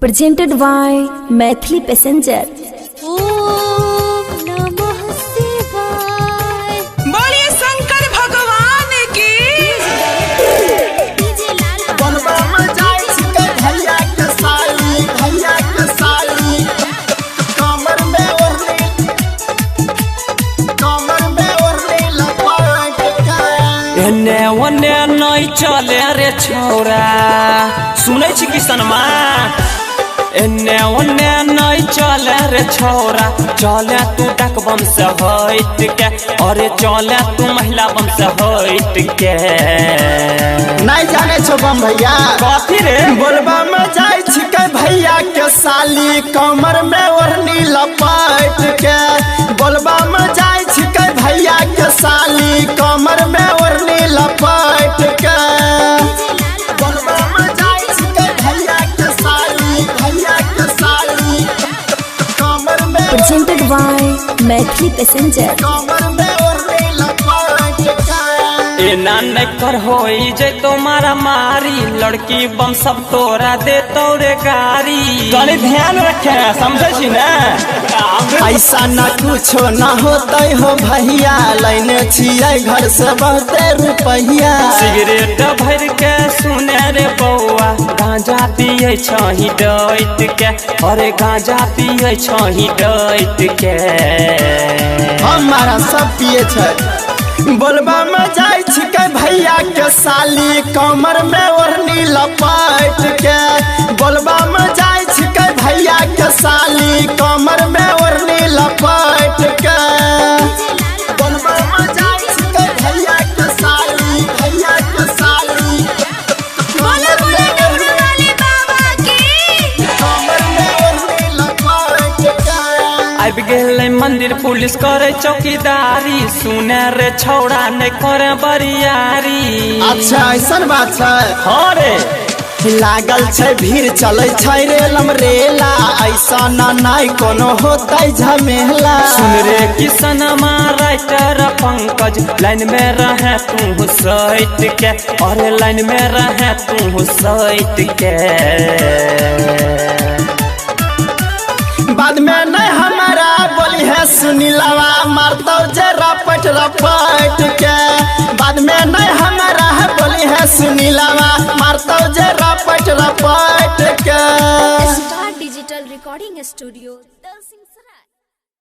presented by Maithili Passenger। ओम नमः शिवाय। बोलिए शंकर भगवान की। डीजे लाल बनवा में जाई छिकै भैया के साली कमर में ओढ़नी लपाट के एने ओने नहीं चले रे छौरा, सुनै छी किसनमा। एने ओने नहीं चले रे छौरा, चले तू डाक बम से हट के, अरे चले तू महिला बम से हट के। नहीं जाने छो बम भैया कथी रे? बोलबा में जाई छिकै भैया के साली कमर में ओढ़नी लपाट के। बोलबा में जाई छिकै भैया के साली कमर में ओढ़नी लपाट के। बोलबा में जाई छिकै भैया के साली कमर में Presented by Maithili Passenger। कमर में ओढ़नी लपाट के। एना नहीं कर होई जे तुम्हारा मारी, लड़की बम सब तोरा दे तोरे गारी। कनी ध्यान रखे, समझे छी ना? ऐसा न कुछो न होते हो भैया, लेने छियै घर से बहुते रुपैया। सिगरेट भर के सुने रे बौआ, गांजा पिए छही डैत के, अरे गांजा पिए छही डैत के। हमारा सब पिए छै। बोलबा में जाई छिकै भैया के साली कमर में ओढ़नी लपाट के। बोलबा में जाई छिकै भैया के साली कमर में ओढ़नी लपाट के। बोलबा में जाई छिकै भैया के साली बोलो बोलो डमरू वाले बाबा की। कमर में ओढ़नी लपाट के। आबि गेलै मंदिर पुलिस करे चौकीदारी, सुने रे छौड़ा नहीं करे बरियारी। अच्छा ऐसा बात छै। हाँ रे, लागल छै भीड़ चलै छै रे लमरेला, ऐसा नहीं कोनो होतै झमेला। सुन रे किसनमा राइटर पंकज, लाइन में रहे तू सैत के, अरे लाइन में रहे तू सैत के। बाद में नहीं हमारा बोली है सुनीलवा, मारतो जे रपट के। बाद में नहीं हमारा बोली है सुनीलवा, मारतो जे रपट के। Star digital recording studio.